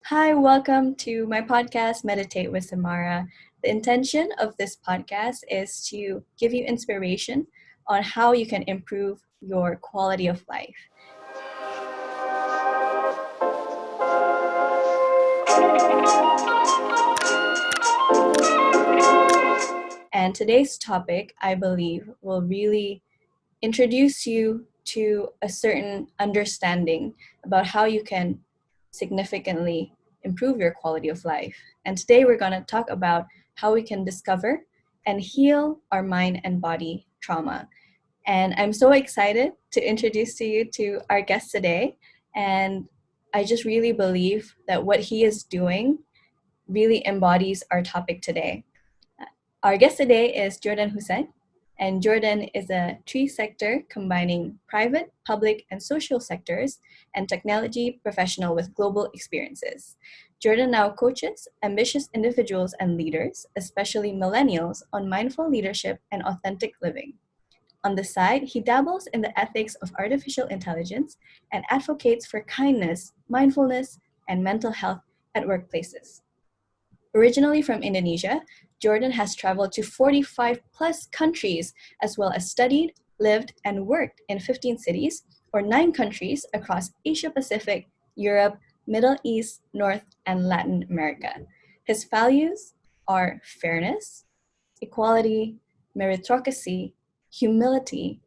Hi, welcome to my podcast, Meditate with Tsamara. The intention of this podcast is to give you inspiration on how you can improve your quality of life. And today's topic, I believe, will really introduce you to a certain understanding about how you can significantly improve your quality of life. And today we're going to talk about how we can discover and heal our mind and body trauma. And I'm so excited to introduce to you to our guest today. And I just really believe that what he is doing really embodies our topic today. Our guest today is Jourdan Hussein. And Jourdan is a three-sector combining private, public, and social sectors and technology professional with global experiences. Jourdan now coaches ambitious individuals and leaders, especially millennials, on mindful leadership and authentic living. On the side, he dabbles in the ethics of artificial intelligence and advocates for kindness, mindfulness, and mental health at workplaces. Originally from Indonesia, Jourdan has traveled to 45 plus countries, as well as studied, lived, and worked in 15 cities or 9 countries across Asia Pacific, Europe, Middle East, North, and Latin America. His values are fairness, equality, meritocracy, humility,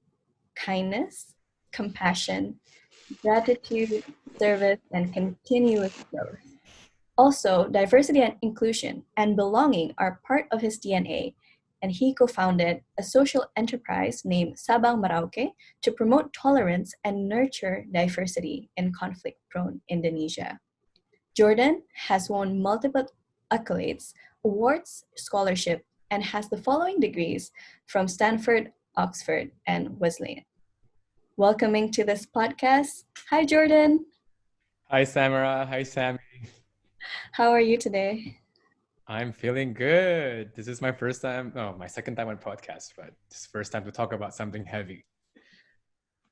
kindness, compassion, gratitude, service, and continuous growth. Also, diversity and inclusion and belonging are part of his DNA, and he co-founded a social enterprise named SabangMerauke to promote tolerance and nurture diversity in conflict-prone Indonesia. Jourdan has won multiple accolades, awards, scholarship, and has the following degrees from Stanford, Oxford, and Wesleyan. Welcoming to this podcast. Hi, Jourdan. Hi, Tsamara. Hi, Sammy. How are you today? I'm feeling good. This is my second time on podcast, but this is first time to talk about something heavy.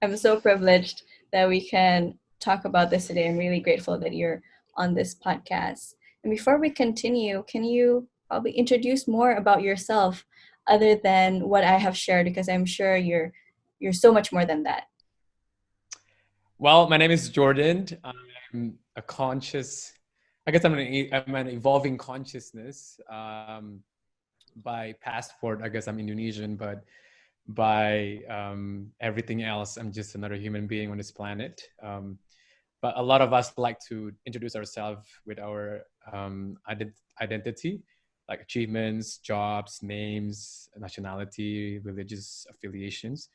I'm so privileged that we can talk about this today. I'm really grateful that you're on this podcast. And before we continue, can you probably introduce more about yourself other than what I have shared? Because I'm sure you're so much more than that. Well, my name is Jourdan. I'm a conscious, I guess I'm an evolving consciousness. By passport, I guess I'm Indonesian, but by everything else, I'm just another human being on this planet. But a lot of us like to introduce ourselves with our identity, like achievements, jobs, names, nationality, religious affiliations.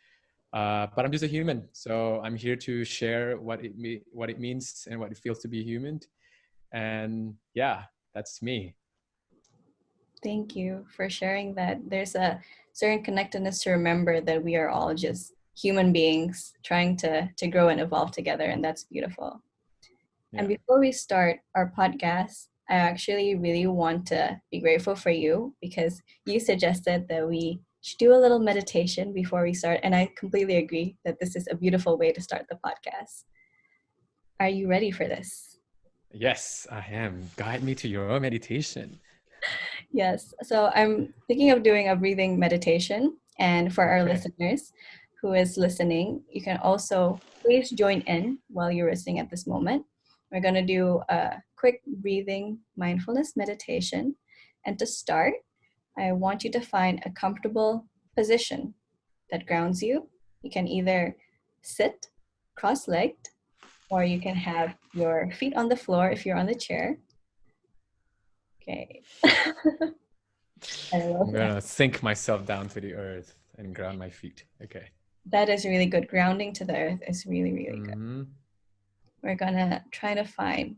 But I'm just a human, so I'm here to share what it means and what it feels to be human. And yeah, that's me. Thank you for sharing that. There's a certain connectedness to remember that we are all just human beings trying to grow and evolve together, and that's beautiful. Yeah. And before we start our podcast, I actually really want to be grateful for you because you suggested that we should do a little meditation before we start, and I completely agree that this is a beautiful way to start the podcast. Are you ready for this? Yes, I am. Guide me to your meditation. Yes. So I'm thinking of doing a breathing meditation. And for our listeners who is listening, you can also please join in while you're listening at this moment. We're going to do a quick breathing mindfulness meditation. And to start, I want you to find a comfortable position that grounds you. You can either sit cross-legged, or you can have your feet on the floor if you're on the chair. Okay. I'm gonna sink myself down to the earth and ground my feet. Okay. That is really good. Grounding to the earth is really, really good. We're gonna try to find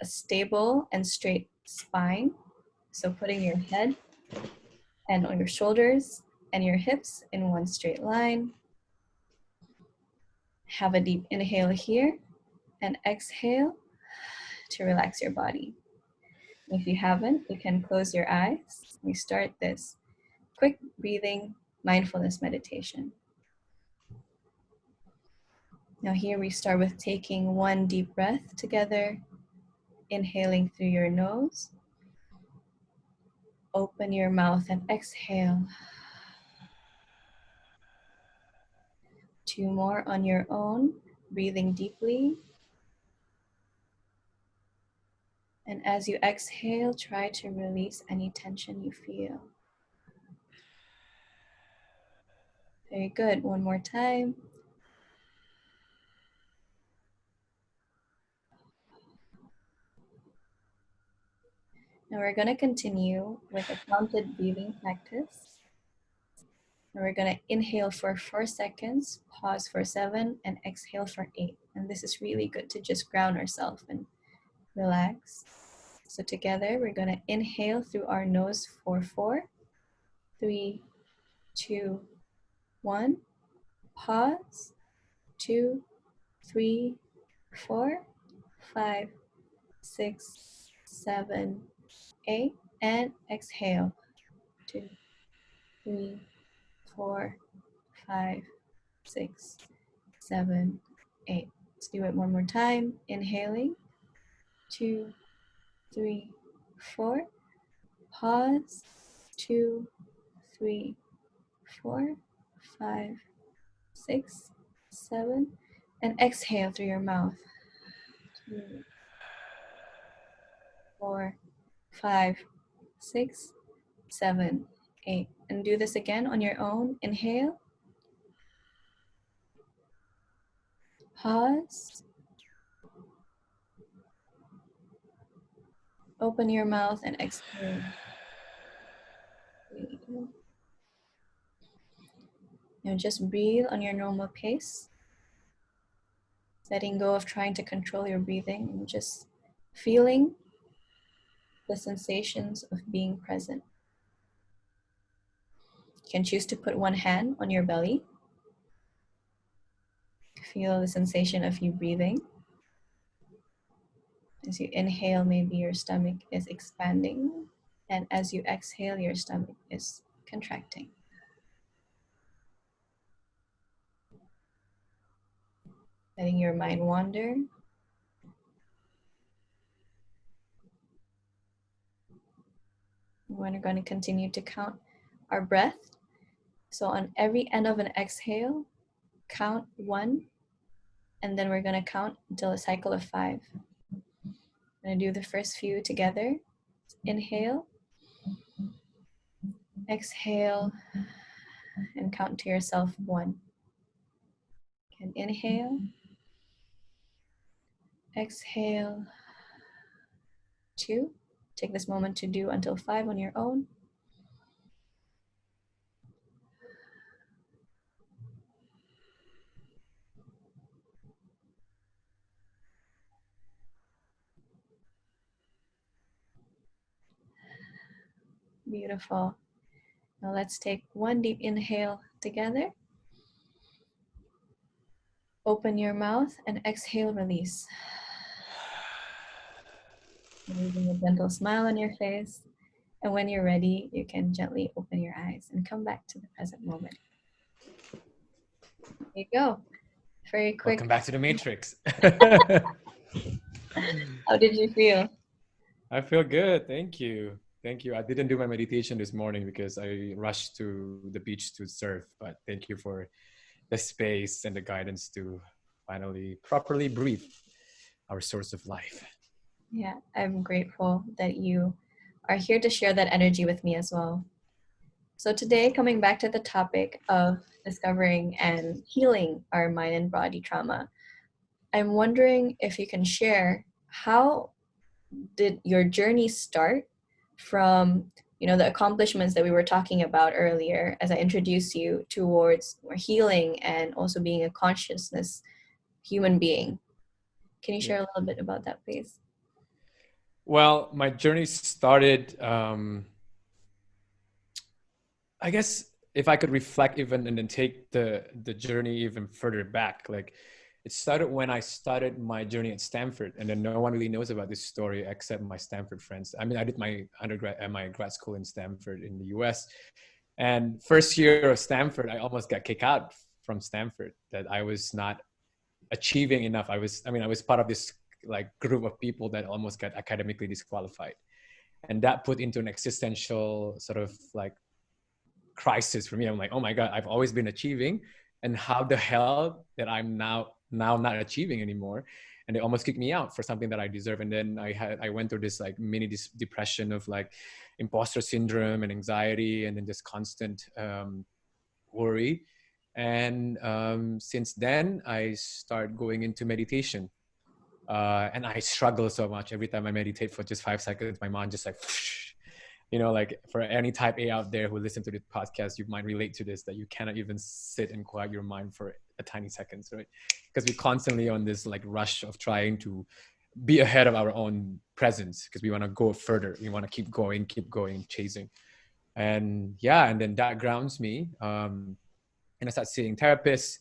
a stable and straight spine. So putting your head and on your shoulders and your hips in one straight line. Have a deep inhale here and exhale to relax your body. If you haven't, you can close your eyes. We start this quick breathing mindfulness meditation. Now here we start with taking one deep breath together inhaling through your nose. Open your mouth and exhale. 2 more on your own, breathing deeply. And as you exhale, try to release any tension you feel. Very good. One more time. Now we're going to continue with a counted breathing practice. And we're going to inhale for 4 seconds, pause for 7, and exhale for 8. And this is really good to just ground ourselves and relax. So together, we're going to inhale through our nose for 4, 3, 2, 1. Pause. 2, 3, 4, 5, 6, 7, 8. And exhale. 2, 3, 4, 5, 6, 7, 8. Let's do it one more time. Inhaling. 2, 3, 4. Pause. 2, 3, 4, 5, 6, 7. And exhale through your mouth. 2, 4, 5, 6, 7, 8. And do this again on your own. Inhale. Pause. Open your mouth and exhale. Now just breathe on your normal pace, letting go of trying to control your breathing and just feeling the sensations of being present. You can choose to put one hand on your belly. Feel the sensation of you breathing. As you inhale, maybe your stomach is expanding, and as you exhale, your stomach is contracting. Letting your mind wander. We're going to continue to count our breath. So on every end of an exhale, count 1, and then we're going to count until a cycle of 5. I'm going to do the first few together. Inhale, exhale, and count to yourself 1. And inhale, exhale, 2. Take this moment to do until 5 on your own. Beautiful. Now let's take 1 deep inhale together. Open your mouth and exhale, release. Leaving a gentle smile on your face. And when you're ready, you can gently open your eyes and come back to the present moment. There you go. Very quick. Welcome back to the Matrix. How did you feel? I feel good. Thank you. Thank you. I didn't do my meditation this morning because I rushed to the beach to surf, but thank you for the space and the guidance to finally properly breathe, our source of life. Yeah, I'm grateful that you are here to share that energy with me as well. So today, coming back to the topic of discovering and healing our mind and body trauma, I'm wondering if you can share, how did your journey start from, the accomplishments that we were talking about earlier as I introduced you towards more healing and also being a consciousness human being? Can you share a little bit about that, please? Well, my journey started, I guess if I could reflect even and then take the journey even further back, like it started when I started my journey at Stanford, and then no one really knows about this story except my Stanford friends. I mean, I did my undergrad and my grad school in Stanford in the US, and first year of Stanford, I almost got kicked out from Stanford, that I was not achieving enough. I was part of this like group of people that almost got academically disqualified. And that put into an existential sort of like crisis for me. I'm like, oh my God, I've always been achieving, and how the hell that I'm now not achieving anymore? And they almost kicked me out for something that I deserve. And then I went through this like mini depression of like imposter syndrome and anxiety, and then just constant worry. And since then, I start going into meditation. And I struggle so much every time I meditate for just 5 seconds. My mind just like, you know, like for any type A out there who listen to this podcast, you might relate to this, that you cannot even sit and quiet your mind for a tiny seconds, right? Because we're constantly on this like rush of trying to be ahead of our own presence, because we want to go further. We want to keep going, chasing. And yeah, and then that grounds me. And I started seeing therapists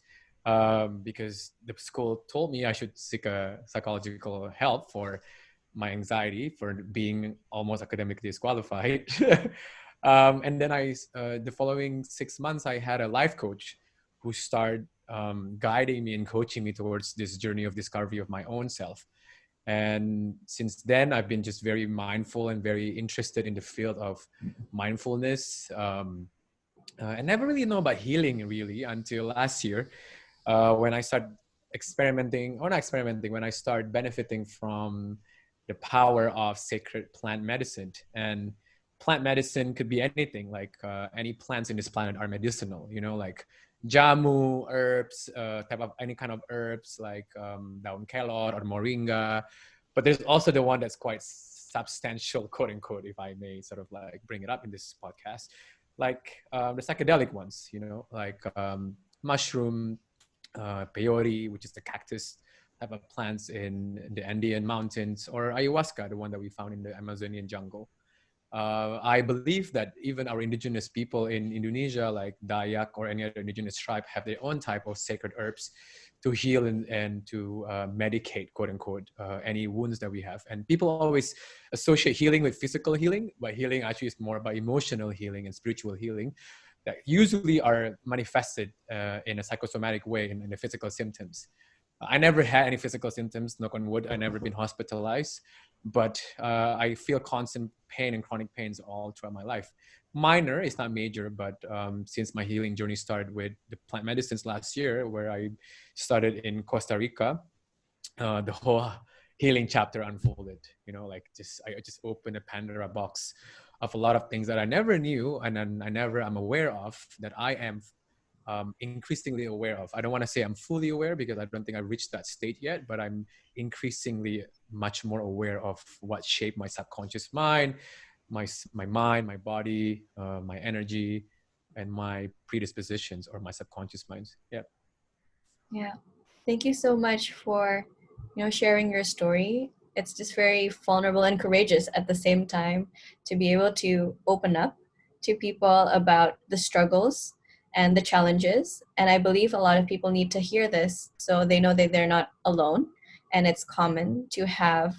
because the school told me I should seek a psychological help for my anxiety, for being almost academically disqualified. And then the following 6 months, I had a life coach who started guiding me and coaching me towards this journey of discovery of my own self. And since then, I've been just very mindful and very interested in the field of mindfulness. I never really know about healing really until last year, when I started when I started benefiting from the power of sacred plant medicine. And plant medicine could be anything, like any plants in this planet are medicinal, you know, like jamu, herbs, type of any kind of herbs like daun kelor or moringa. But there's also the one that's quite substantial, quote unquote, if I may sort of like bring it up in this podcast, like the psychedelic ones, you know, like mushroom, peyote, which is the cactus type of plants in the Andean mountains, or ayahuasca, the one that we found in the Amazonian jungle. I believe that even our indigenous people in Indonesia, like Dayak or any other indigenous tribe, have their own type of sacred herbs to heal and to medicate, quote unquote, any wounds that we have. And people always associate healing with physical healing, but healing actually is more about emotional healing and spiritual healing that usually are manifested in a psychosomatic way in the physical symptoms. I never had any physical symptoms, knock on wood. I never been hospitalized, but I feel constant pain and chronic pains all throughout my life. Minor, it's not major, but since my healing journey started with the plant medicines last year, where I started in Costa Rica, the whole healing chapter unfolded. You know, like I just opened a Pandora box of a lot of things that I never knew and then I never am aware of, that I am increasingly aware of. I don't want to say I'm fully aware because I don't think I've reached that state yet, but I'm increasingly much more aware of what shaped my subconscious mind, my mind, my body, my energy, and my predispositions or my subconscious minds. Yeah. Yeah. Thank you so much for, sharing your story. It's just very vulnerable and courageous at the same time to be able to open up to people about the struggles and the challenges. And I believe a lot of people need to hear this so they know that they're not alone. And it's common to have,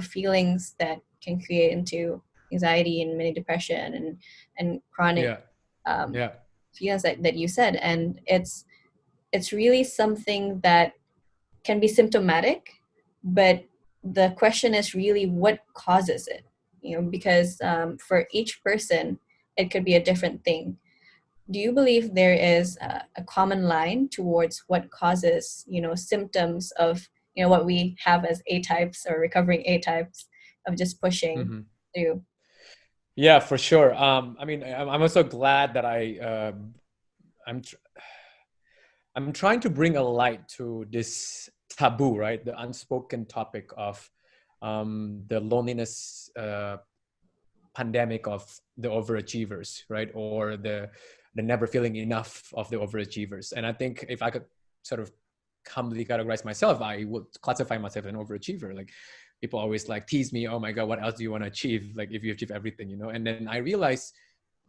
feelings that can create into anxiety and many depression and chronic Yeah. um, Yeah. feelings that you said. And it's really something that can be symptomatic, but the question is really what causes it, because for each person, it could be a different thing. Do you believe there is a common line towards what causes, symptoms of, what we have as A types or recovering A types of just pushing Mm-hmm. through? Yeah, for sure. I mean, I'm also glad that I'm I'm trying to bring a light to this taboo, right? The unspoken topic of the loneliness pandemic of the overachievers, right? Or the never feeling enough of the overachievers. And I think if I could sort of humbly categorize myself, I would classify myself as an overachiever. Like people always like tease me, oh my God, what else do you want to achieve? Like if you achieve everything, you know? And then I realized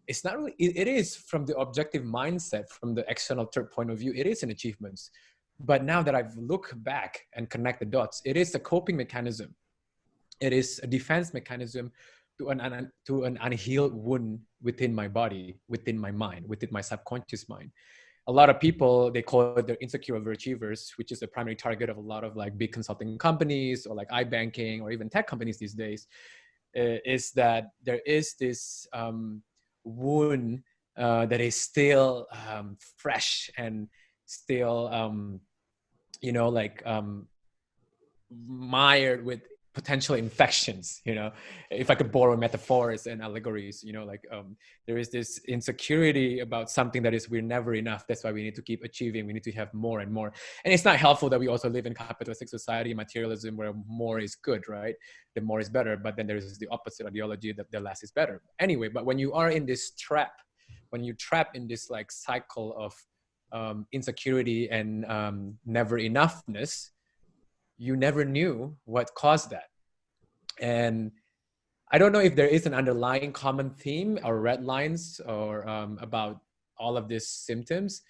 it's not really, it is from the objective mindset, from the external third point of view, it is an achievement. But now that I've looked back and connect the dots, it is a coping mechanism. It is a defense mechanism to an unhealed wound within my body, within my mind, within my subconscious mind. a lot of people, they call it their insecure overachievers, which is the primary target of a lot of like big consulting companies or like iBanking or even tech companies these days, is that there is this wound that is still fresh and still, mired with potential infections. If I could borrow metaphors and allegories, there is this insecurity about something that is, we're never enough. That's why we need to keep achieving. We need to have more and more. And it's not helpful that we also live in capitalistic society, materialism, where more is good, right? The more is better. But then there's the opposite ideology that the less is better. Anyway, but when you are in this trap, when you trap in this like cycle of insecurity and never enoughness, you never knew what caused that. And I don't know if there is an underlying common theme or red lines or about all of these symptoms,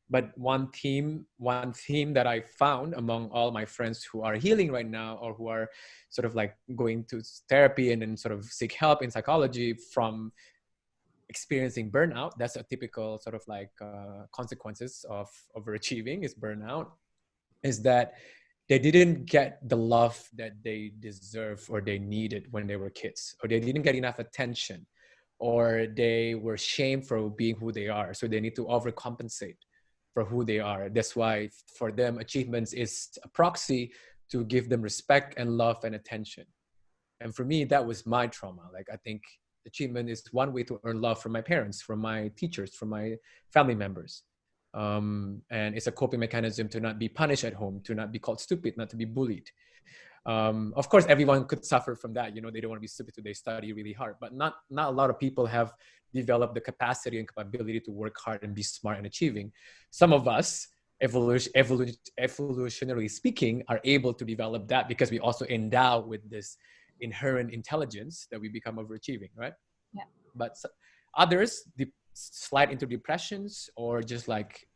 but one theme that I found among all my friends who are healing right now, or who are sort of like going to therapy and then sort of seek help in psychology from experiencing burnout. That's a typical sort of like consequences of overachieving, is burnout, is that they didn't get the love that they deserve or they needed when they were kids, or they didn't get enough attention, or they were shamed for being who they are. So they need to overcompensate for who they are. That's why for them, achievements is a proxy to give them respect and love and attention. And for me, that was my trauma. Like, I think achievement is one way to earn love from my parents, from my teachers, from my family members. And it's a coping mechanism to not be punished at home, to not be called stupid, not to be bullied. Of course, everyone could suffer from that. They don't want to be stupid, so they study really hard. But not a lot of people have developed the capacity and capability to work hard and be smart and achieving. Some of us, evolutionarily speaking, are able to develop that because we also endow with this inherent intelligence that we become overachieving, right? Yeah. But others slide into depressions, or just like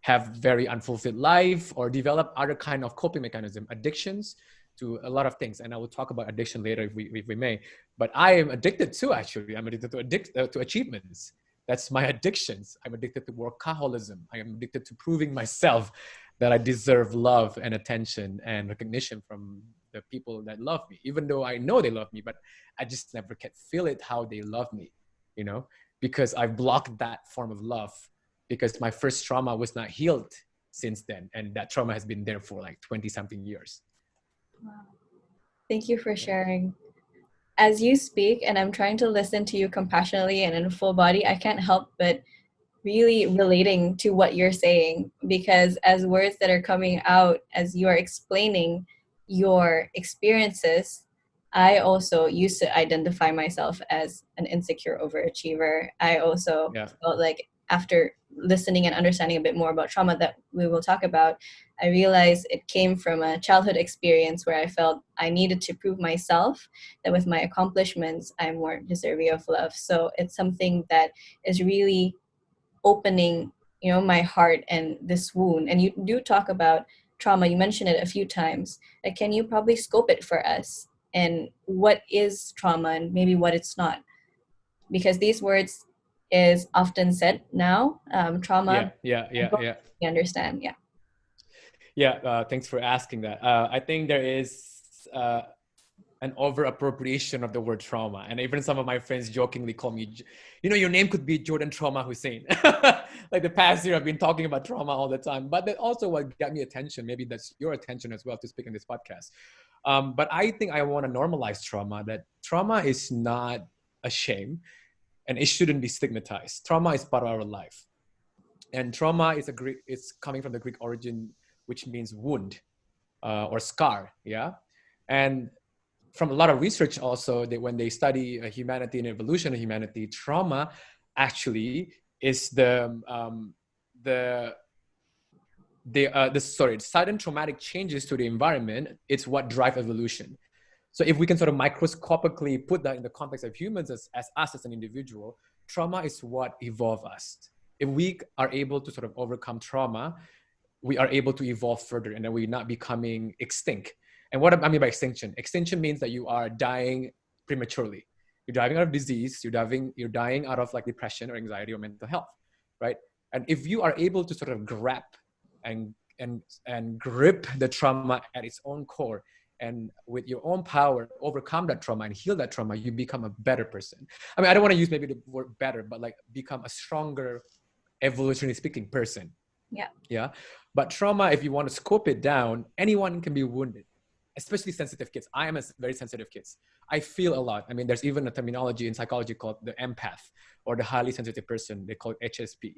have very unfulfilled life, or develop other kind of coping mechanism, addictions to a lot of things. And I will talk about addiction later if we may. But I am addicted too, actually. I'm addicted to achievements. That's my addictions. I'm addicted to workaholism. I am addicted to proving myself that I deserve love and attention and recognition from the people that love me, even though I know they love me, but I just never can feel it how they love me, because I've blocked that form of love, because my first trauma was not healed since then. And that trauma has been there for like 20 something years. Wow. Thank you for sharing. As you speak, and I'm trying to listen to you compassionately and in full body, I can't help but really relating to what you're saying, because as words that are coming out, as you are explaining your experiences, I also used to identify myself as an insecure overachiever. I also felt like, after listening and understanding a bit more about trauma that we will talk about, I realized it came from a childhood experience where I felt I needed to prove myself that with my accomplishments, I'm more deserving of love. So it's something that is really opening, my heart and this wound. And you do talk about trauma. You mentioned it a few times. Can you probably scope it for us? And what is trauma and maybe what it's not? Because these words is often said now, trauma. Yeah. You understand, Thanks for asking that. I think there is an over appropriation of the word trauma, and even some of my friends jokingly call me, your name could be Jourdan Trauma Hussein. Like the past year I've been talking about trauma all the time, but that also what got me attention, maybe that's your attention as well, to speak in this podcast. But I think I want to normalize trauma, that trauma is not a shame and it shouldn't be stigmatized. Trauma is part of our life. And trauma is it's coming from the Greek origin, which means wound or scar. Yeah. And from a lot of research also, that when they study humanity and evolution of humanity, trauma actually is the sudden traumatic changes to the environment. It's what drive evolution. So if we can sort of microscopically put that in the context of humans as us as an individual, trauma is what evolve us. If we are able to sort of overcome trauma, we are able to evolve further, and then we're not becoming extinct. And what I mean by extinction? Extinction means that you are dying prematurely. You're dying out of disease. You're dying out of like depression or anxiety or mental health, right? And if you are able to sort of grab and grip the trauma at its own core, and with your own power overcome that trauma and heal that trauma, you become a better person. I mean, I don't want to use maybe the word better, but like become a stronger, evolutionarily speaking, person. Yeah. Yeah. But trauma, if you want to scope it down, anyone can be wounded, especially sensitive kids. I am a very sensitive kid. I feel a lot. I mean, there's even a terminology in psychology called the empath, or the highly sensitive person. They call it HSP.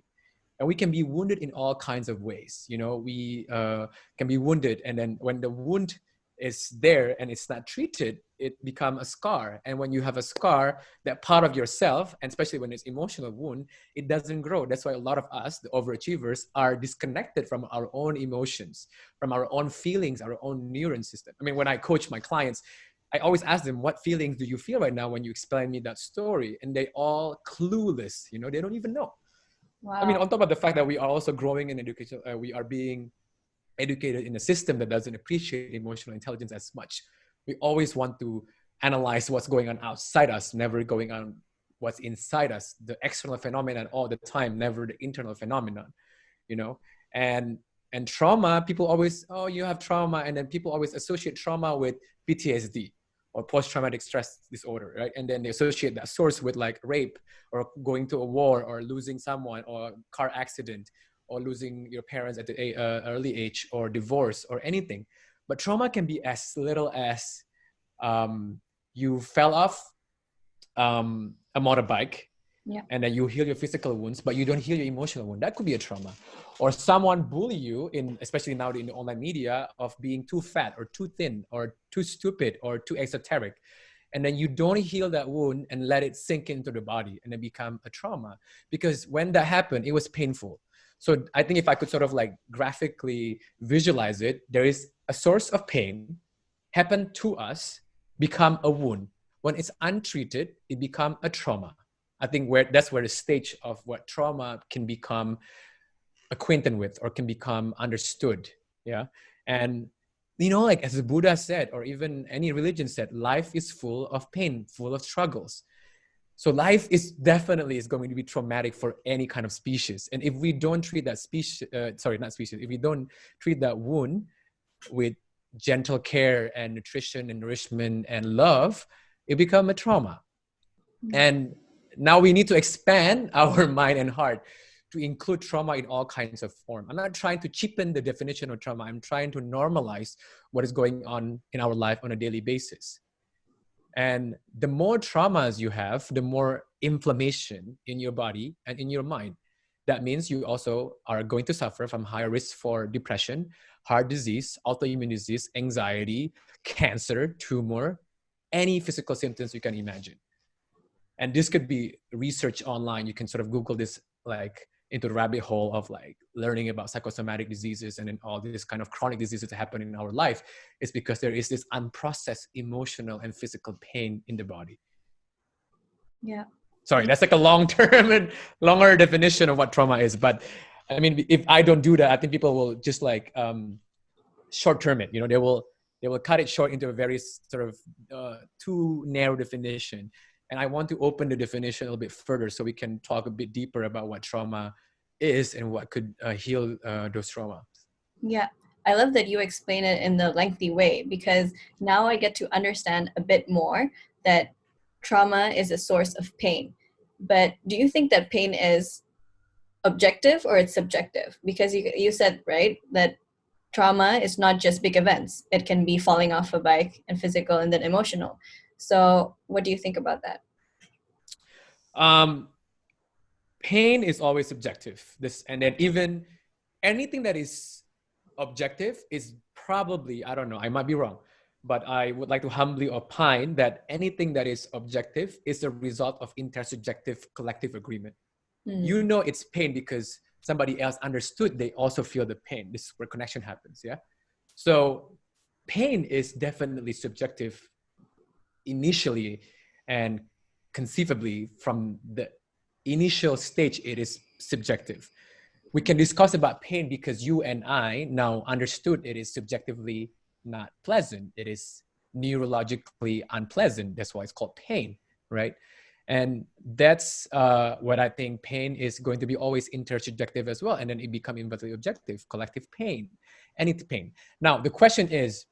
And we can be wounded in all kinds of ways. You know, we can be wounded, and then when the wound is there and it's not treated, it becomes a scar. And when you have a scar, that part of yourself, and especially when it's emotional wound, it doesn't grow. That's why a lot of us, the overachievers, are disconnected from our own emotions, from our own feelings, our own neuron system. I mean, when I coach my clients, I always ask them, what feelings do you feel right now when you explain me that story? And they all clueless, you know, they don't even know. Wow. I mean, on top of the fact that we are also growing in education, we are being educated in a system that doesn't appreciate emotional intelligence as much. We always want to analyze what's going on outside us, never going on what's inside us, the external phenomenon all the time, never the internal phenomenon, you know? And trauma, people always, oh, you have trauma. And then people always associate trauma with PTSD or post-traumatic stress disorder, right? And then they associate that source with like rape or going to a war or losing someone or car accident or losing your parents at the early age or divorce or anything. But trauma can be as little as you fell off a motorbike, Yeah. and then you heal your physical wounds, but you don't heal your emotional wound. That could be a trauma. Or someone bully you, especially now in the online media, of being too fat or too thin or too stupid or too esoteric. And then you don't heal that wound and let it sink into the body and then become a trauma. Because when that happened, it was painful. So I think if I could sort of like graphically visualize it, there is a source of pain happen to us, become a wound. When it's untreated, it become a trauma. I think that's where the stage of what trauma can become acquainted with or can become understood. Yeah. And, you know, like as the Buddha said, or even any religion said, life is full of pain, full of struggles. So life is going to be traumatic for any kind of species. And if we don't treat that if we don't treat that wound with gentle care and nutrition and nourishment and love, it become a trauma. And now we need to expand our mind and heart to include trauma in all kinds of form. I'm not trying to cheapen the definition of trauma. I'm trying to normalize what is going on in our life on a daily basis. And the more traumas you have, the more inflammation in your body and in your mind. That means you also are going to suffer from higher risk for depression, heart disease, autoimmune disease, anxiety, cancer, tumor, any physical symptoms you can imagine. And this could be research online. You can sort of Google this like into the rabbit hole of like learning about psychosomatic diseases and then all these kind of chronic diseases that happen in our life. It's because there is this unprocessed emotional and physical pain in the body. Yeah. Sorry, that's like a long-term and longer definition of what trauma is. But I mean, if I don't do that, I think people will just like short-term it. You know, they will cut it short into a very sort of too narrow definition. And I want to open the definition a little bit further so we can talk a bit deeper about what trauma is and what could heal those traumas. Yeah, I love that you explain it in the lengthy way, because now I get to understand a bit more that trauma is a source of pain. But do you think that pain is objective or it's subjective? Because you said, right, that trauma is not just big events. It can be falling off a bike and physical and then emotional. So what do you think about that? Pain is always subjective. And then even anything that is objective is probably, I don't know, I might be wrong, but I would like to humbly opine that anything that is objective is a result of intersubjective collective agreement. You know it's pain because somebody else understood, they also feel the pain. This is where connection happens, yeah? So pain is definitely subjective initially and conceivably from the initial stage, it is subjective. We can discuss about pain because you and I now understood it is subjectively not pleasant. It is neurologically unpleasant. That's why it's called pain, right? And that's what I think pain is going to be always intersubjective as well. And then it become inversely objective, collective pain, any pain. Now, the question is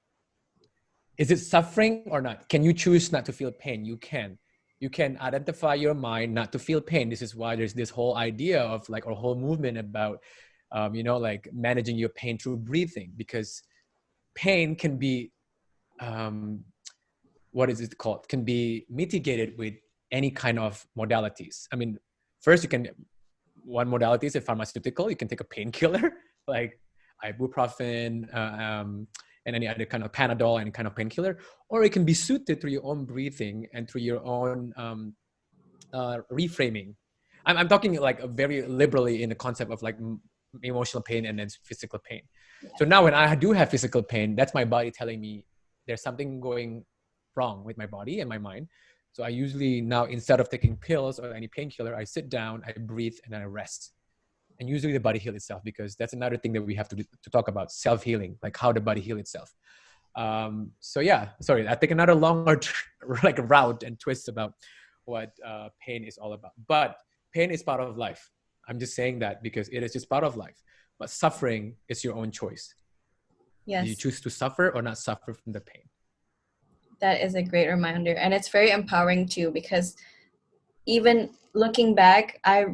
it suffering or not? Can you choose not to feel pain? You can. You can identify your mind not to feel pain. This is why there's this whole idea of like, or whole movement about, like managing your pain through breathing, because pain can be, what is it called? Can be mitigated with any kind of modalities. I mean, first one modality is a pharmaceutical. You can take a painkiller like ibuprofen, and any other kind of Panadol, any kind of painkiller, or it can be suited through your own breathing and through your own reframing. I'm talking like very liberally in the concept of like emotional pain and then physical pain. So now when I do have physical pain, that's my body telling me there's something going wrong with my body and my mind. So I usually now, instead of taking pills or any painkiller, I sit down, I breathe, and then I rest. And usually the body heals itself, because that's another thing that we have to talk about, self-healing, like how the body heals itself. So yeah, sorry, I take another longer like route and twist about what pain is all about. But pain is part of life. I'm just saying that because it is just part of life. But suffering is your own choice. Yes. Do you choose to suffer or not suffer from the pain? That is a great reminder. And it's very empowering too, because even looking back, I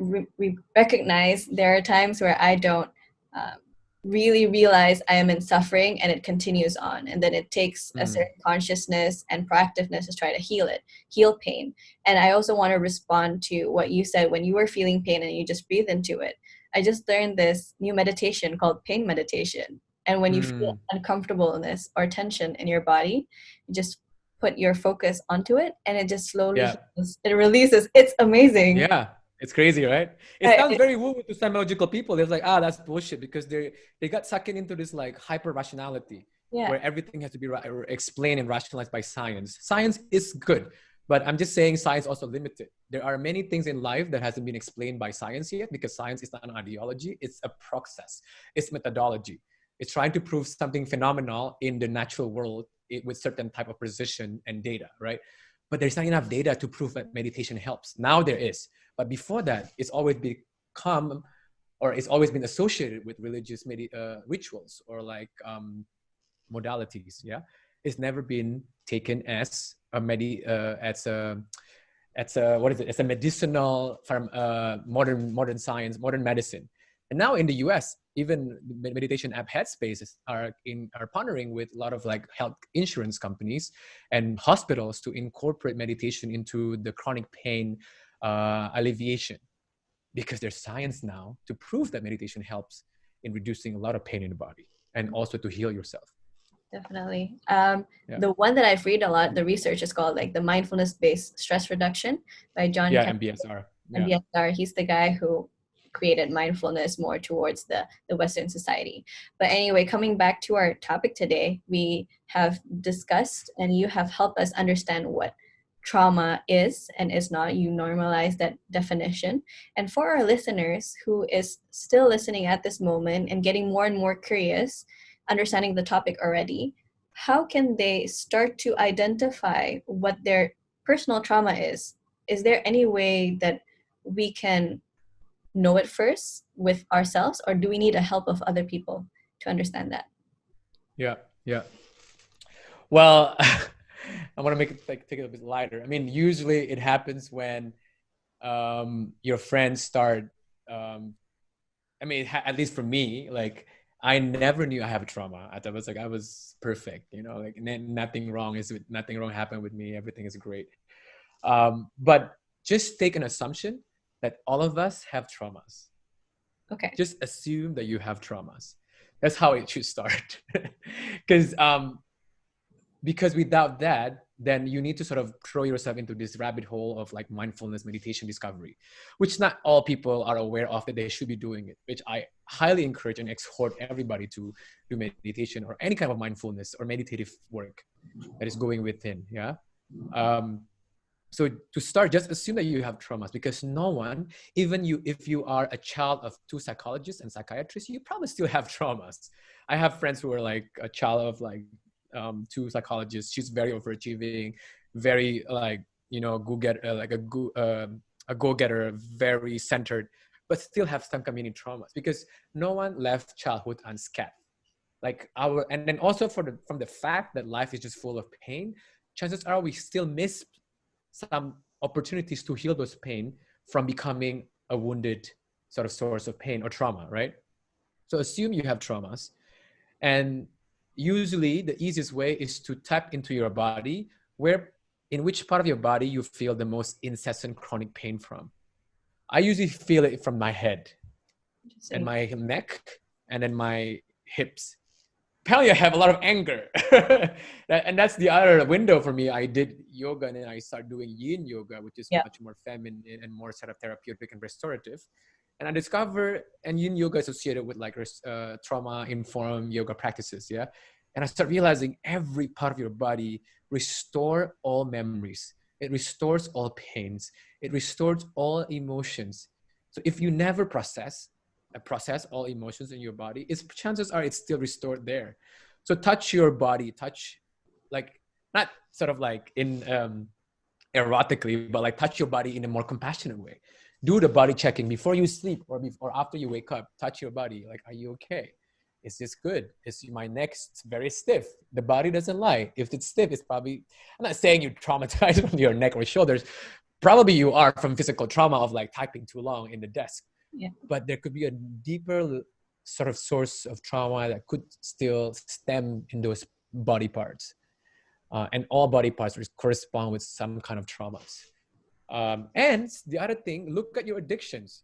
recognize there are times where I don't really realize I am in suffering, and it continues on. And then it takes a certain consciousness and proactiveness to try to heal pain. And I also want to respond to what you said when you were feeling pain and you just breathe into it. I just learned this new meditation called pain meditation. And when you feel uncomfortableness or tension in your body, you just put your focus onto it, and it just slowly heals. It releases. It's amazing. Yeah, it's crazy, right? It sounds very woo to some logical people. It's like, that's bullshit, because they got sucked into this like hyper rationality, where everything has to be explained and rationalized by science. Science is good, but I'm just saying science also limited. There are many things in life that hasn't been explained by science yet, because science is not an ideology. It's a process. It's methodology. It's trying to prove something phenomenal in the natural world with certain type of precision and data, right? But there's not enough data to prove that meditation helps. Now there is. But before that, it's always become, or it's always been associated with religious rituals or like modalities. Yeah, it's never been taken as a as a medicinal modern science, modern medicine. And now in the US, even meditation app Headspace are partnering with a lot of like health insurance companies and hospitals to incorporate meditation into the chronic pain alleviation, because there's science now to prove that meditation helps in reducing a lot of pain in the body and also to heal yourself. Definitely. The one that I've read a lot, the research is called like the mindfulness-based stress reduction by John. MBSR. MBSR. He's the guy who created mindfulness more towards the Western society. But anyway, coming back to our topic today, we have discussed and you have helped us understand what trauma is and is not. You normalize that definition. And for our listeners who is still listening at this moment and getting more and more curious, understanding the topic already, how can they start to identify what their personal trauma is? Is there any way that we can know it first with ourselves, or do we need the help of other people to understand that? Yeah. Well, I want to make it take it a bit lighter. I mean, usually it happens when your friends start. At least for me, like I never knew I have a trauma. I thought I was perfect, like nothing wrong happened with me. Everything is great. But just take an assumption that all of us have traumas. Okay. Just assume that you have traumas. That's how it should start. Because without that, then you need to sort of throw yourself into this rabbit hole of like mindfulness meditation discovery, which not all people are aware of that they should be doing it, which I highly encourage and exhort everybody to do meditation or any kind of mindfulness or meditative work that is going within. Yeah. So to start, just assume that you have traumas, because no one, even you, if you are a child of 2 psychologists and psychiatrists, you probably still have traumas. I have friends who are like a child of like 2 psychologists. She's very overachieving, very like, a go-getter, very centered, but still have some community traumas, because no one left childhood unscathed. And then also from the fact that life is just full of pain, chances are we still miss some opportunities to heal those pain from becoming a wounded sort of source of pain or trauma, right? So assume you have traumas, and usually the easiest way is to tap into your body, in which part of your body you feel the most incessant chronic pain from. I usually feel it from my head and my neck and then my hips. Apparently I have a lot of anger. And that's the other window for me. I did yoga and then I started doing yin yoga, which is much more feminine and more sort of therapeutic and restorative. And I discovered, and yin yoga associated with like trauma-informed yoga practices, yeah? And I started realizing every part of your body restore all memories. It restores all pains. It restores all emotions. So if you never process all emotions in your body, chances are it's still restored there. So touch your body, like, not sort of like in erotically, but like touch your body in a more compassionate way. Do the body checking before you sleep or after you wake up. Touch your body. Like, are you okay? Is this good? Is my neck very stiff? The body doesn't lie. If it's stiff, it's probably, I'm not saying you're traumatized from your neck or shoulders. Probably you are from physical trauma of like typing too long in the desk. Yeah. But there could be a deeper sort of source of trauma that could still stem in those body parts. And all body parts correspond with some kind of traumas. And the other thing, look at your addictions.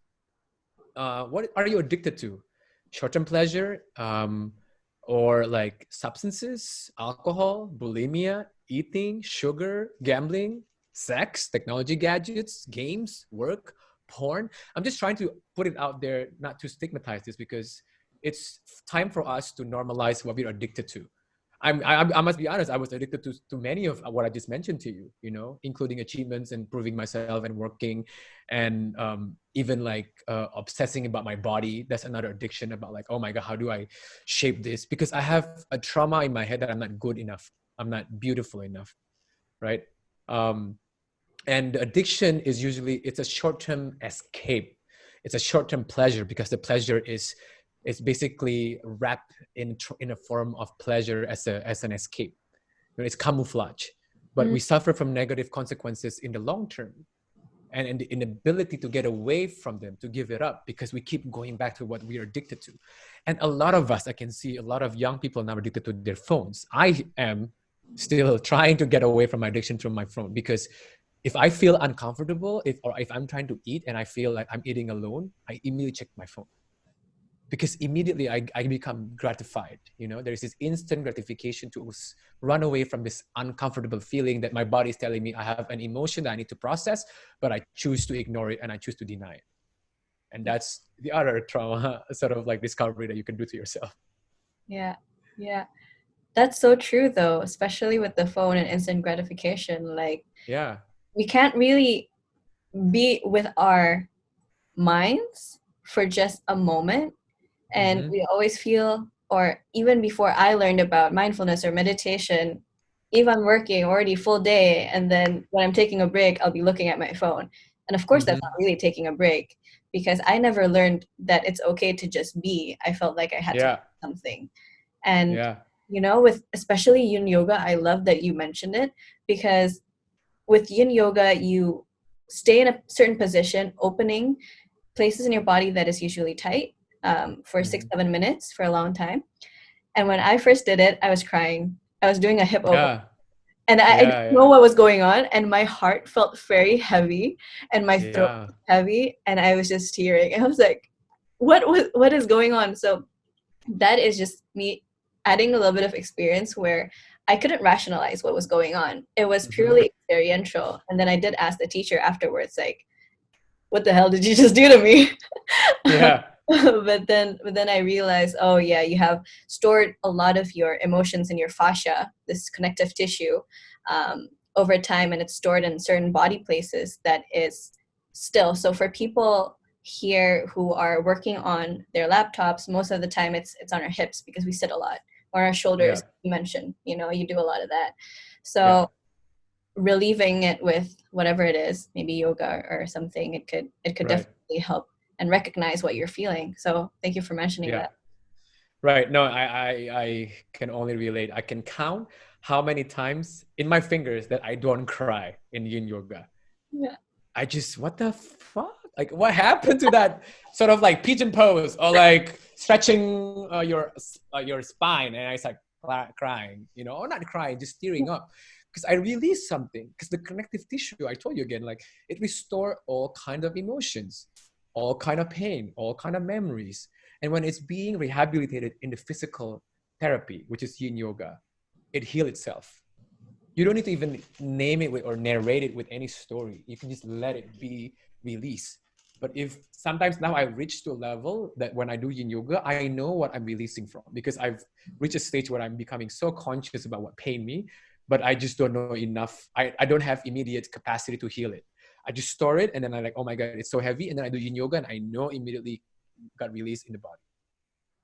What are you addicted to? Short-term pleasure, or like substances, alcohol, bulimia, eating, sugar, gambling, sex, technology gadgets, games, work, porn. I'm just trying to put it out there, not to stigmatize this, because it's time for us to normalize what we're addicted to. I must be honest, I was addicted to many of what I just mentioned to you, including achievements and proving myself and working, and even like obsessing about my body. That's another addiction, about like, oh my God, how do I shape this? Because I have a trauma in my head that I'm not good enough. I'm not beautiful enough, right? And addiction is usually, it's a short-term escape. It's a short-term pleasure, because the pleasure is basically wrapped in a form of pleasure as an escape. It's camouflage, but we suffer from negative consequences in the long term, and the inability to get away from them, to give it up, because we keep going back to what we are addicted to. And a lot of us, I can see a lot of young people now addicted to their phones. I am still trying to get away from my addiction to my phone, because if I feel uncomfortable, if I'm trying to eat and I feel like I'm eating alone, I immediately check my phone. Because immediately I become gratified. There's this instant gratification to run away from this uncomfortable feeling that my body is telling me I have an emotion that I need to process, but I choose to ignore it and I choose to deny it. And that's the other trauma sort of like discovery that you can do to yourself. Yeah. That's so true though, especially with the phone and instant gratification. Like, yeah, we can't really be with our minds for just a moment. And we always feel, or even before I learned about mindfulness or meditation, if I'm working already full day, and then when I'm taking a break, I'll be looking at my phone. And of course, that's not really taking a break, because I never learned that it's okay to just be. I felt like I had to do something. And, with especially yin yoga, I love that you mentioned it, because with yin yoga, you stay in a certain position, opening places in your body that is usually tight, for 6-7 minutes for a long time. And when I first did it, I was crying. I was doing a hip open. And I didn't know what was going on. And my heart felt very heavy and my throat was heavy. And I was just tearing. And I was like, what is going on? So that is just me adding a little bit of experience where I couldn't rationalize what was going on. It was purely experiential. And then I did ask the teacher afterwards, like, what the hell did you just do to me? Yeah. but then I realized, oh yeah, you have stored a lot of your emotions in your fascia, this connective tissue, over time, and it's stored in certain body places that is still. So for people here who are working on their laptops, most of the time it's on our hips, because we sit a lot, or our shoulders. You mentioned, you do a lot of that. So relieving it with whatever it is, maybe yoga or something, it could Right. definitely help and recognize what you're feeling. So thank you for mentioning Yeah. that. Right. No, I can only relate. I can count how many times in my fingers that I don't cry in yin yoga. Yeah. I just, what the fuck? Like, what happened to that sort of like pigeon pose or like stretching your spine? And I start crying, you know, or not crying, just tearing up because I release something. Because the connective tissue, I told you again, like it restore all kind of emotions, all kind of pain, all kind of memories. And when it's being rehabilitated in the physical therapy, which is yin yoga, it heals itself. You don't need to even name it with, or narrate it with any story. You can just let it be released. But if sometimes now I reach to a level that when I do yin yoga, I know what I'm releasing from because I've reached a stage where I'm becoming so conscious about what pain me, but I just don't know enough. I don't have immediate capacity to heal it. I just store it and then I like, oh my God, it's so heavy. And then I do yin yoga and I know immediately got released in the body.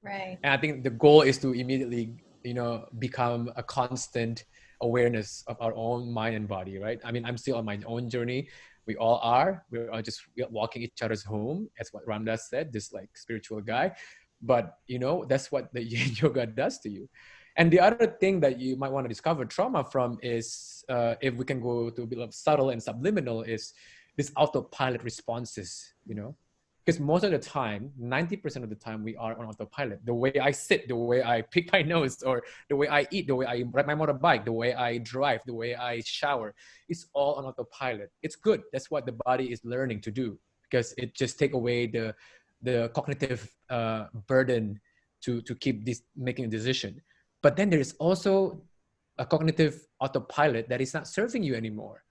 Right. And I think the goal is to immediately, you know, become a constant awareness of our own mind and body, right? I mean, I'm still on my own journey. We all are. We're all just walking each other's home, as what Ramdas said, this like spiritual guy. But, you know, that's what the yin yoga does to you. And the other thing that you might want to discover trauma from is, if we can go to a bit of subtle and subliminal, is this autopilot responses, you know? Because most of the time, 90% of the time, we are on autopilot. The way I sit, the way I pick my nose, or the way I eat, the way I ride my motorbike, the way I drive, the way I shower, it's all on autopilot. It's good. That's what the body is learning to do because it just take away the cognitive burden to keep this making a decision. But then there is also a cognitive autopilot that is not serving you anymore.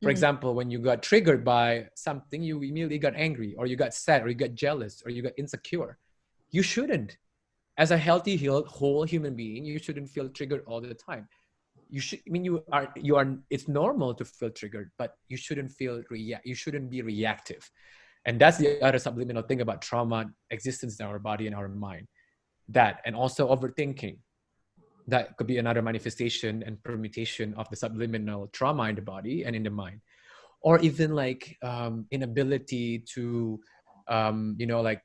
For Mm. example, when you got triggered by something, you immediately got angry, or you got sad, or you got jealous, or you got insecure. You shouldn't. As a healthy, healed, whole human being, you shouldn't feel triggered all the time. You should. I mean, you are. It's normal to feel triggered, but you shouldn't feel react. You shouldn't be reactive. And that's the other subliminal thing about trauma existence in our body and our mind. That, and also overthinking. That could be another manifestation and permutation of the subliminal trauma in the body and in the mind, or even like inability to you know, like,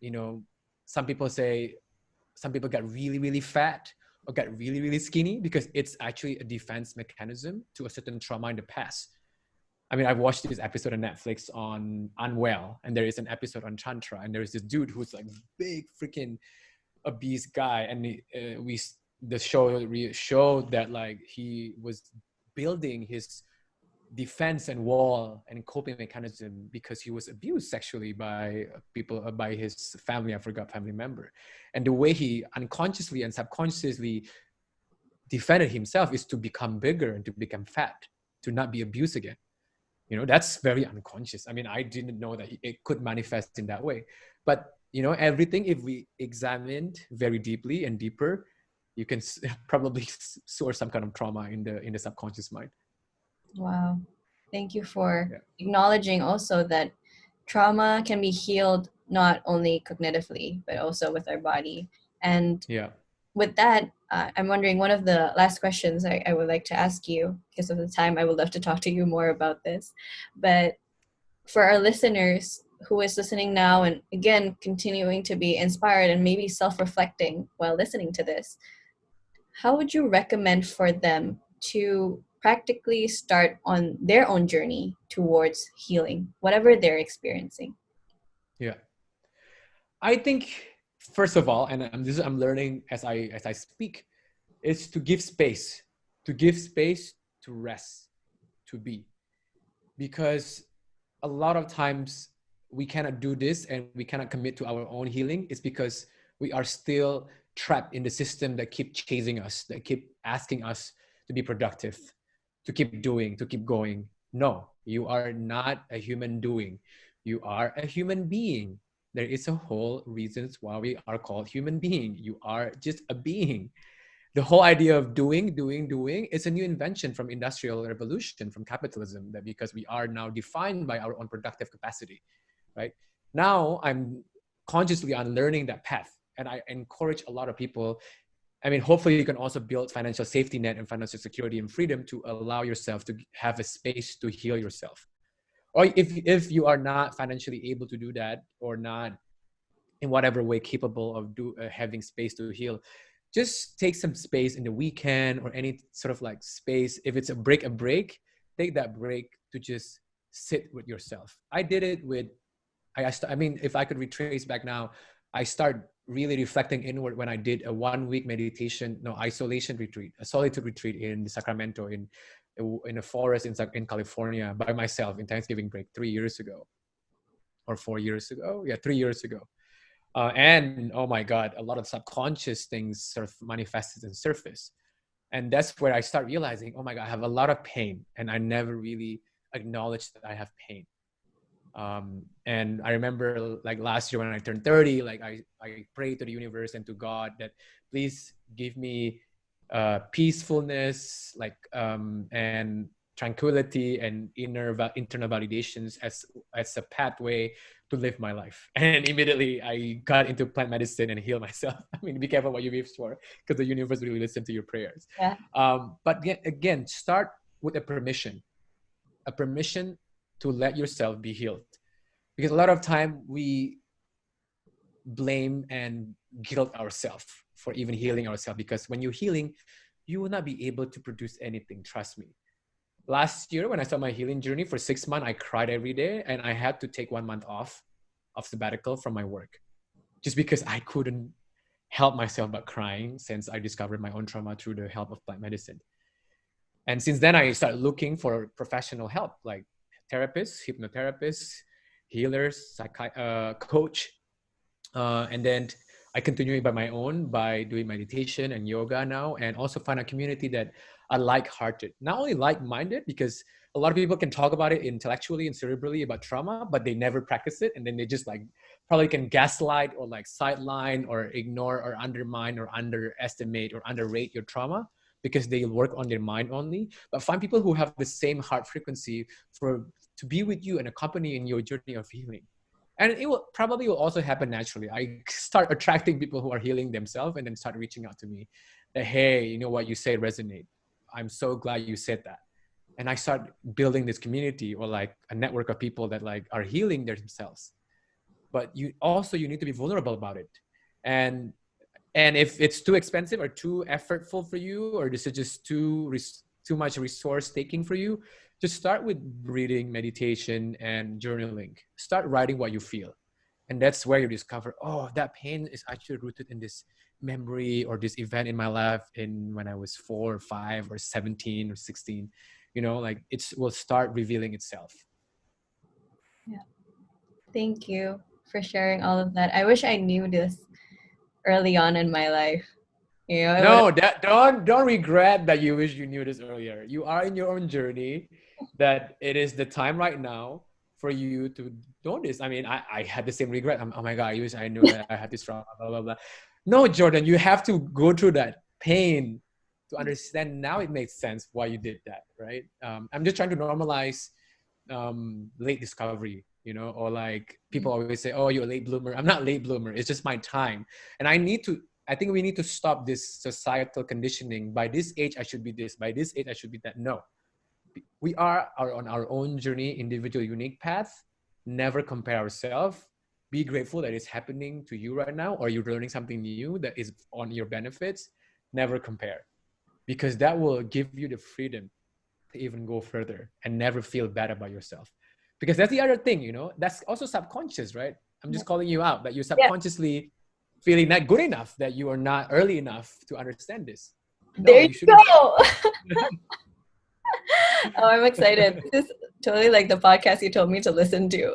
you know, some people say some people get really really fat or get really really skinny because it's actually a defense mechanism to a certain trauma in the past. I mean, I've watched this episode on Netflix on Unwell, and there is an episode on Tantra, and there is this dude who's like big freaking obese guy, and the show showed that like he was building his defense and wall and coping mechanism because he was abused sexually by people, by his family, I forgot family member. And the way he unconsciously and subconsciously defended himself is to become bigger and to become fat, to not be abused again. You know, that's very unconscious. I mean, I didn't know that it could manifest in that way. But, you know, everything, if we examined very deeply and deeper, you can probably source some kind of trauma in the subconscious mind. Wow. Thank you for Yeah. acknowledging also that trauma can be healed not only cognitively, but also with our body. And Yeah. with that, I'm wondering, one of the last questions I would like to ask you, because of the time, I would love to talk to you more about this. But for our listeners who is listening now and again, continuing to be inspired and maybe self-reflecting while listening to this, how would you recommend for them to practically start on their own journey towards healing, whatever they're experiencing? Yeah. I think first of all, and I'm learning as I speak, is to give space to rest, to be, because a lot of times we cannot do this and we cannot commit to our own healing. It's because we are still trapped in the system that keep chasing us, that keep asking us to be productive, to keep doing, to keep going. No, you are not a human doing. You are a human being. There is a whole reasons why we are called human being. You are just a being. The whole idea of doing is a new invention from industrial revolution, from capitalism, that because we are now defined by our own productive capacity, right? Now I'm consciously unlearning that path. And I encourage a lot of people, I mean, hopefully you can also build financial safety net and financial security and freedom to allow yourself to have a space to heal yourself. Or if you are not financially able to do that, or not in whatever way capable of having space to heal, just take some space in the weekend or any sort of like space. If it's a break, take that break to just sit with yourself. I did it with, I mean, if I could retrace back now, I start really reflecting inward when I did a 1 week isolation retreat, a solitude retreat in Sacramento, in a forest in California by myself in Thanksgiving break 3 years ago or 4 years ago. Yeah, 3 years ago. And oh my God, a lot of subconscious things sort of manifested and surface. And that's where I start realizing, oh my God, I have a lot of pain, and I never really acknowledged that I have pain. And I remember like last year when I turned 30, like I prayed to the universe and to God that please give me peacefulness, like and tranquility and internal validations as a pathway to live my life. And immediately I got into plant medicine and healed myself. I mean, be careful what you wish for, because the universe really listens to your prayers. Yeah. But again, start with a permission to let yourself be healed. Because a lot of time we blame and guilt ourselves for even healing ourselves, because when you're healing, you will not be able to produce anything, trust me. Last year when I started my healing journey, for 6 months I cried every day, and I had to take 1 month off of sabbatical from my work just because I couldn't help myself but crying, since I discovered my own trauma through the help of plant medicine. And since then I started looking for professional help, like therapists, hypnotherapists, healers, coach. And then I continue it by my own, by doing meditation and yoga now, and also find a community that are like-hearted, not only like-minded, because a lot of people can talk about it intellectually and cerebrally about trauma, but they never practice it. And then they just like probably can gaslight or like sideline or ignore or undermine or underestimate or underrate your trauma, because they work on their mind only. But find people who have the same heart frequency to be with you and accompany in your journey of healing. And it will probably also happen naturally. I start attracting people who are healing themselves, and then start reaching out to me that, hey, you know what you say resonate. I'm so glad you said that. And I start building this community, or like a network of people that like are healing themselves. But you need to be vulnerable about it. And if it's too expensive or too effortful for you, or this is just too much resource taking for you, just start with breathing, meditation, and journaling. Start writing what you feel. And that's where you discover, oh, that pain is actually rooted in this memory or this event in my life when I was 4 or 5 or 17 or 16. You know, like it will start revealing itself. Yeah. Thank you for sharing all of that. I wish I knew this early on in my life. You know, don't regret that you wish you knew this earlier. You are in your own journey, that it is the time right now for you to do this. I mean, I had the same regret. Oh my God, I wish I knew that I had this trauma, blah, blah, blah. No, Jourdan, you have to go through that pain to understand. Now it makes sense why you did that, right? I'm just trying to normalize late discovery, you know, or like people always say, oh, you're a late bloomer. I'm not late bloomer. It's just my time. And I think we need to stop this societal conditioning. By this age, I should be this. By this age, I should be that. No. We are on our own journey, individual, unique path. Never compare ourselves. Be grateful that it's happening to you right now, or you're learning something new that is on your benefits. Never compare, because that will give you the freedom to even go further and never feel bad about yourself. Because that's the other thing, you know, that's also subconscious, right? I'm just calling you out that you're subconsciously feeling not good enough, that you are not early enough to understand this. No, there you shouldn't. go. Oh, I'm excited. This is totally like the podcast you told me to listen to.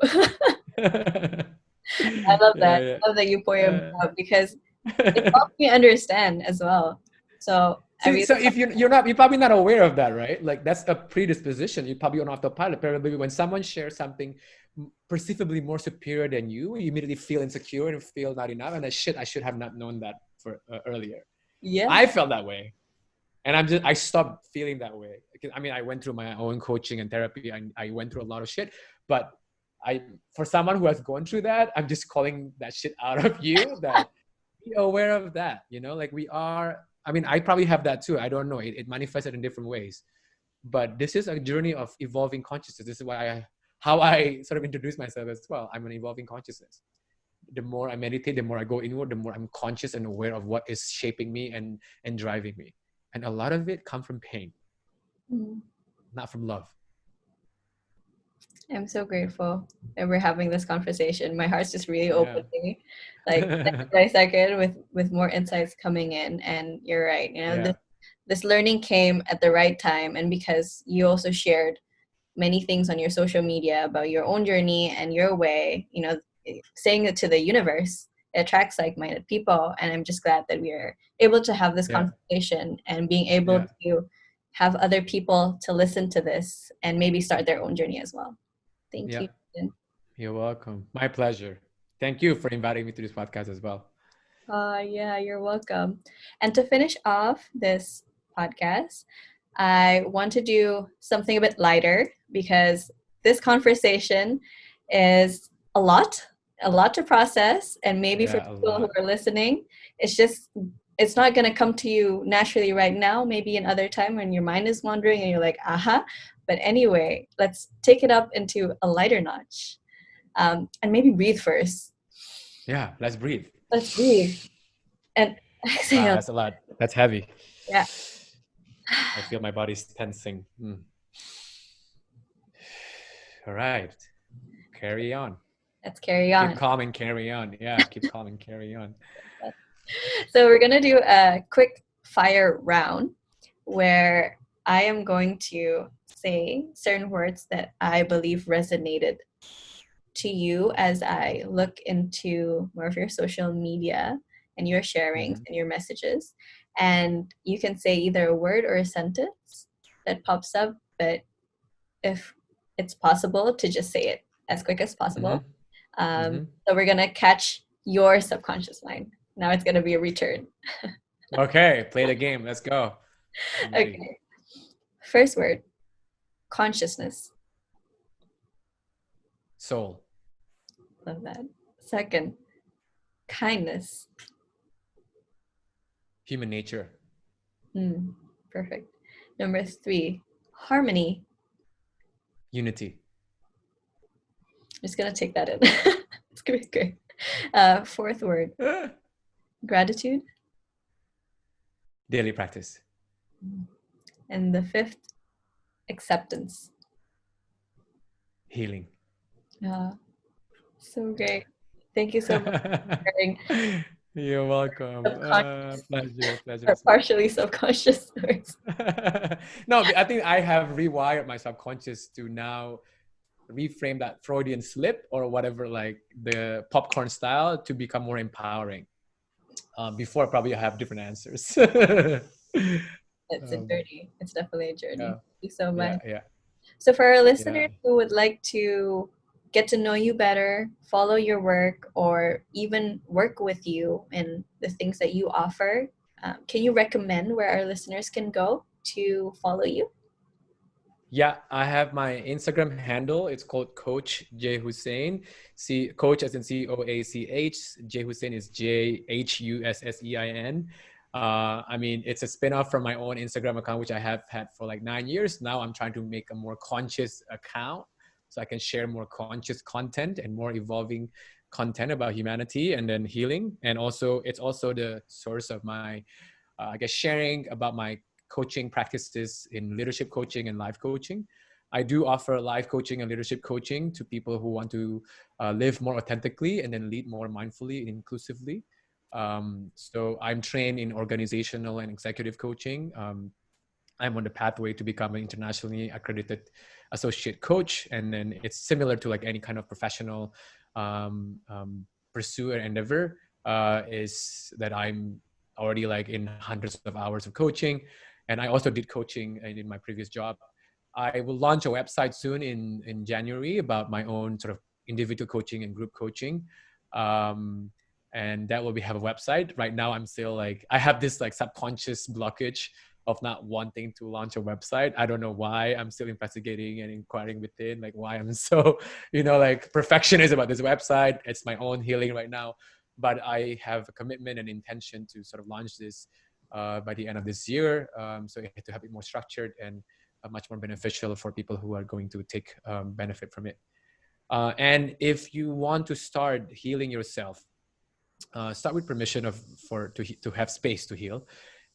I love that. Yeah. I love that you pour your out, because it helps me understand as well. So so if you're probably not aware of that, right? Like that's a predisposition. You're probably on autopilot. Probably when someone shares something perceivably more superior than you immediately feel insecure and feel not enough. And I should have not known that for earlier. Yeah. I felt that way. And I stopped feeling that way. I mean, I went through my own coaching and therapy. I went through a lot of shit, but for someone who has gone through that, I'm just calling that shit out of you, that be aware of that, you know, like we are I mean, I probably have that too. I don't know. It manifested in different ways. But this is a journey of evolving consciousness. This is how I sort of introduce myself as well. I'm an evolving consciousness. The more I meditate, the more I go inward, the more I'm conscious and aware of what is shaping me and driving me. And a lot of it comes from pain, not from love. I'm so grateful that we're having this conversation. My heart's just really opening, like second by second, with more insights coming in. And you're right, this learning came at the right time, and because you also shared many things on your social media about your own journey and your way, saying it to the universe, it attracts like-minded people. And I'm just glad that we are able to have this conversation and being able to have other people to listen to this and maybe start their own journey as well. Thank you. You're welcome. My pleasure. Thank you for inviting me to this podcast as well. Yeah, you're welcome. And to finish off this podcast, I want to do something a bit lighter because this conversation is a lot to process. And maybe for people who are listening, it's not going to come to you naturally right now, maybe another time when your mind is wandering and you're like, aha. But anyway, let's take it up into a lighter notch. And maybe breathe first. Yeah, let's breathe. Let's breathe. And exhale. Wow, that's a lot. That's heavy. Yeah. I feel my body's tensing. All right. Carry on. Let's carry on. Keep calm and carry on. Yeah, keep calm and carry on. So we're going to do a quick fire round where I am going to say certain words that I believe resonated to you as I look into more of your social media and your sharings and your messages. And you can say either a word or a sentence that pops up, but if it's possible to just say it as quick as possible. So we're going to catch your subconscious mind. Now it's going to be a return. Okay, play the game. Let's go. Okay. First word, consciousness. Soul. Love that. Second, kindness. Human nature. Perfect. Number 3, harmony. Unity. I'm just going to take that in. It's going to be great. Fourth word, gratitude. Daily practice. And the 5th, acceptance. Healing. So great. Thank you so much for sharing. You're welcome. Pleasure. Partially subconscious words. No, I think I have rewired my subconscious to now reframe that Freudian slip or whatever, like the popcorn style, to become more empowering. Before, probably I have different answers. It's a journey. It's definitely a journey. Thank you so much. Yeah. So for our listeners who would like to get to know you better, follow your work, or even work with you in the things that you offer, can you recommend where our listeners can go to follow you? Yeah, I have my Instagram handle. It's called Coach J Hussein. Coach as in COACH. J Hussein is JHUSSEIN. I mean, it's a spin-off from my own Instagram account, which I have had for like 9 years. Now I'm trying to make a more conscious account so I can share more conscious content and more evolving content about humanity and then healing. And also, it's also the source of my, sharing about my coaching practices in leadership coaching and life coaching. I do offer life coaching and leadership coaching to people who want to live more authentically and then lead more mindfully and inclusively. So I'm trained in organizational and executive coaching. I'm on the pathway to become an internationally accredited associate coach. And then it's similar to like any kind of professional pursuit or endeavor, is that I'm already like in hundreds of hours of coaching. And I also did coaching in my previous job. I will launch a website soon in January about my own sort of individual coaching and group coaching. And that will have a website. Right now, I'm still like, I have this like subconscious blockage of not wanting to launch a website. I don't know why. I'm still investigating and inquiring within, like why I'm so, like perfectionist about this website. It's my own healing right now. But I have a commitment and intention to sort of launch this by the end of this year. So to have it more structured and much more beneficial for people who are going to take benefit from it. And if you want to start healing yourself, start with permission to have space to heal,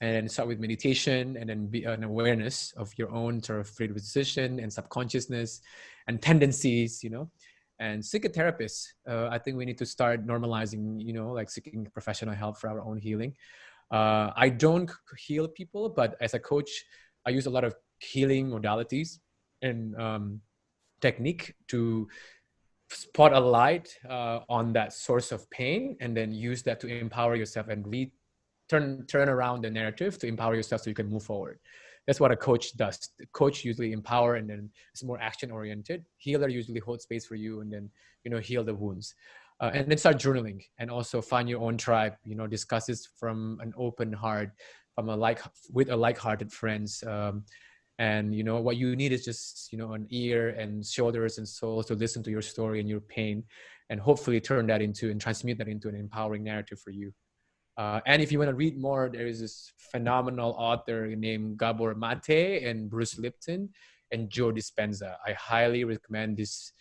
and start with meditation, and then be an awareness of your own sort of predisposition and subconsciousness and tendencies, and seek a therapist. I think we need to start normalizing, like seeking professional help for our own healing. I don't heal people, but as a coach, I use a lot of healing modalities and technique to spot a light on that source of pain, and then use that to empower yourself and turn around the narrative to empower yourself so you can move forward. That's what a coach does. The coach usually empower, and then it's more action oriented. Healer usually holds space for you, and then heal the wounds, and then start journaling, and also find your own tribe. Discuss this from an open heart, with a like-hearted friends. And what you need is just an ear and shoulders and soul to listen to your story and your pain, and hopefully turn that into and transmute that into an empowering narrative for you. And if you want to read more, there is this phenomenal author named Gabor Mate and Bruce Lipton and Joe Dispenza. I highly recommend these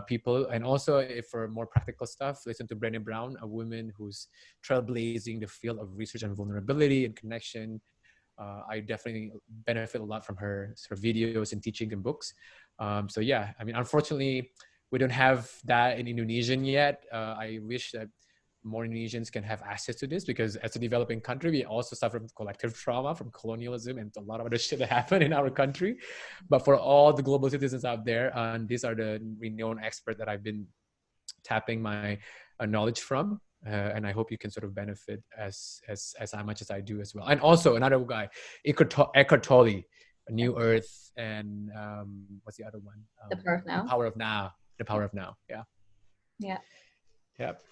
people. And also, if for more practical stuff, listen to Brené Brown, a woman who's trailblazing the field of research and vulnerability and connection. I definitely benefit a lot from her sort of videos and teaching and books. So yeah, I mean, unfortunately, we don't have that in Indonesian yet. I wish that more Indonesians can have access to this, because as a developing country, we also suffer from collective trauma from colonialism and a lot of other shit that happened in our country. But for all the global citizens out there, and these are the renowned experts that I've been tapping my knowledge from. And I hope you can sort of benefit as much as I do as well. And also another guy, Eckhart Tolle, New Earth, and what's the other one? The Power of Now. The Power of Now. The Power of Now. Yeah. Yeah. Yep.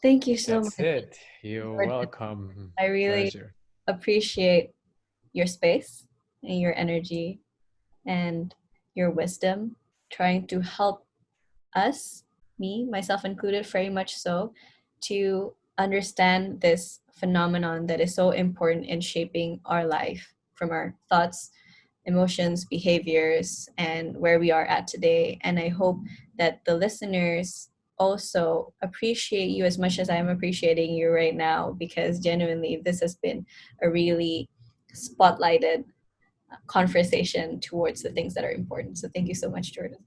Thank you so much. That's it. You're welcome. I really appreciate your space and your energy and your wisdom, trying to help us, me, myself included, very much so, to understand this phenomenon that is so important in shaping our life, from our thoughts, emotions, behaviors, and where we are at today. And I hope that the listeners also appreciate you as much as I'm appreciating you right now, because genuinely this has been a really spotlighted conversation towards the things that are important. So thank you so much, Jourdan.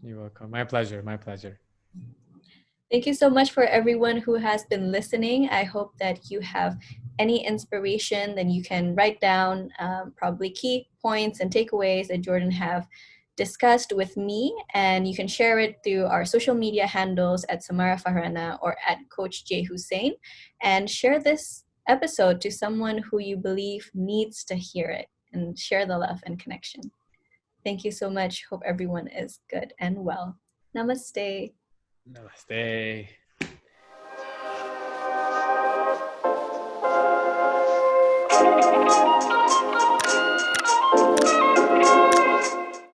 You're welcome. My pleasure. My pleasure. Thank you so much for everyone who has been listening. I hope that you have any inspiration, then you can write down probably key points and takeaways that Jourdan have discussed with me, and you can share it through our social media handles at Tsamara Fahrana or at Coach J Hussein, and share this episode to someone who you believe needs to hear it, and share the love and connection. Thank you so much. Hope everyone is good and well. Namaste. Namaste.